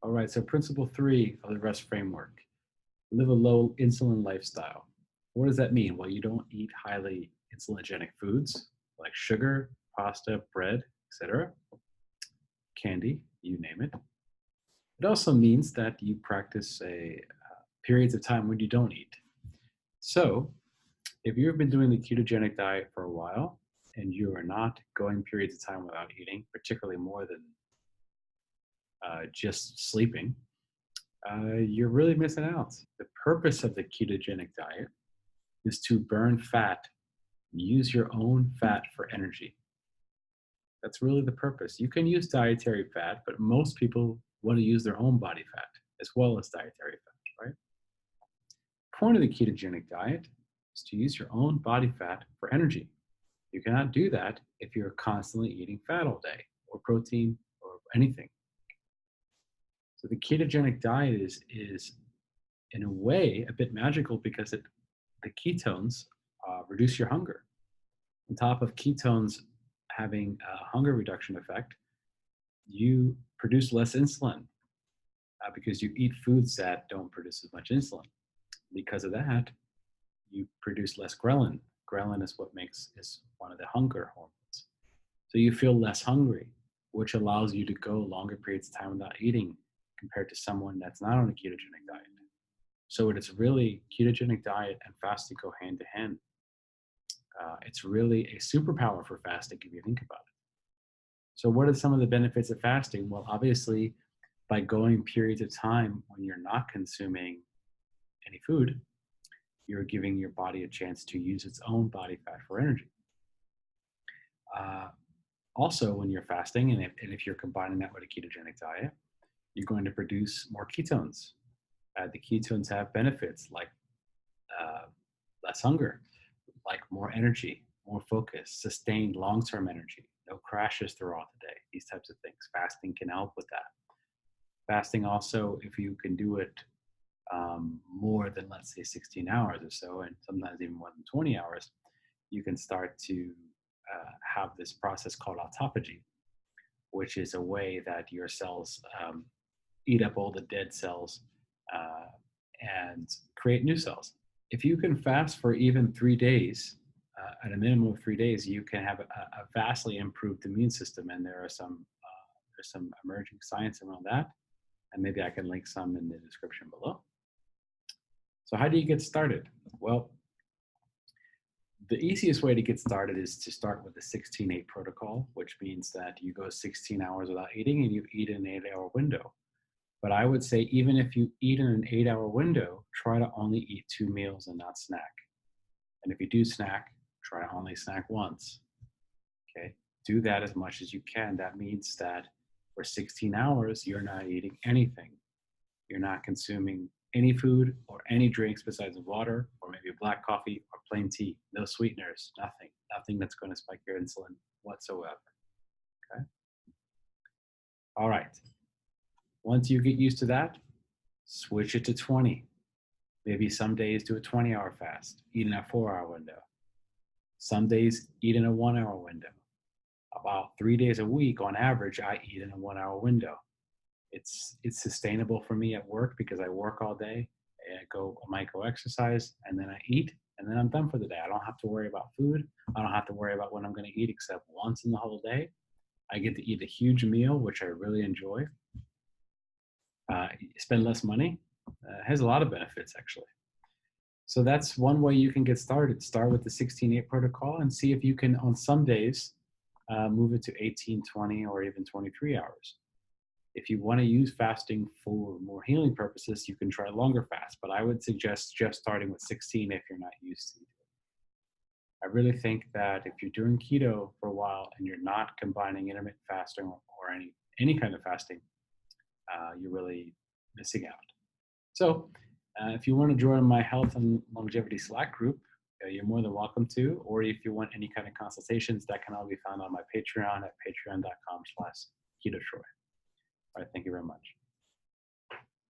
All right, so principle 3 of the REST framework: live a low insulin lifestyle. What does that mean? Well, you don't eat highly insulinogenic foods like sugar, pasta, bread, etc., candy, you name it. It also means that you practice periods of time when you don't eat. So, if you've been doing the ketogenic diet for a while and you are not going periods of time without eating, particularly more than just sleeping, you're really missing out. The purpose of the ketogenic diet is to burn fat, use your own fat for energy. That's really the purpose. You can use dietary fat, but most people want to use their own body fat as well as dietary fat, right? Point of the ketogenic diet is to use your own body fat for energy. You cannot do that if you're constantly eating fat all day or protein or anything. So the ketogenic diet is in a way a bit magical because the ketones reduce your hunger. On top of ketones having a hunger reduction effect, you produce less insulin because you eat foods that don't produce as much insulin. Because of that, you produce less ghrelin. Ghrelin is one of the hunger hormones. So you feel less hungry, which allows you to go longer periods of time without eating compared to someone that's not on a ketogenic diet. So it's really ketogenic diet and fasting go hand to hand. It's really a superpower for fasting if you think about it. So what are some of the benefits of fasting? Well, obviously, by going periods of time when you're not consuming any food, you're giving your body a chance to use its own body fat for energy. Uh, Also, when you're fasting, and if you're combining that with a ketogenic diet, you're going to produce more ketones. The ketones have benefits like uh, less hunger, like more energy, more focus, sustained long term energy, no crashes throughout the day, these types of things. Fasting can help with that. Fasting also, if you can do it more than, let's say, 16 hours or so, and sometimes even more than 20 hours, you can start to have this process called autophagy, which is a way that your cells eat up all the dead cells uh, and create new cells. If you can fast for even 3 days, at a minimum of 3 days, you can have a vastly improved immune system. And there's some emerging science around that, and maybe I can link some in the description below. So how do you get started? Well, the easiest way to get started is to start with the 16-8 protocol, which means that you go 16 hours without eating and you eat in an 8-hour window. But I would say even if you eat in an 8-hour window, try to only eat 2 meals and not snack. And if you do snack, try to only snack once. Okay? Do that as much as you can. That means that for 16 hours, you're not eating anything. You're not consuming any food or any drinks besides water or maybe black coffee or plain tea. No sweeteners, nothing that's going to spike your insulin whatsoever. Okay. All right. Once you get used to that, switch it to 20. Maybe some days do a 20-hour fast, eat in a 4-hour window. Some days eat in a 1-hour window. About 3 days a week on average, I eat in a 1-hour window. It's sustainable for me at work because I work all day. I might go exercise and then I eat and then I'm done for the day. I don't have to worry about food. I don't have to worry about what I'm going to eat except once in the whole day. I get to eat a huge meal, which I really enjoy. Spend less money. Has a lot of benefits actually. So that's one way you can get started. Start with the 16-8 protocol and see if you can, on some days, move it to 18, 20, or even 23 hours. If you want to use fasting for more healing purposes, you can try longer fasts, but I would suggest just starting with 16 if you're not used to it. I really think that if you're doing keto for a while and you're not combining intermittent fasting or any kind of fasting, you're really missing out. So, if you want to join my health and longevity Slack group, you're more than welcome to. Or if you want any kind of consultations, that can all be found on my Patreon at patreon.com/KetoTroy. All right, thank you very much.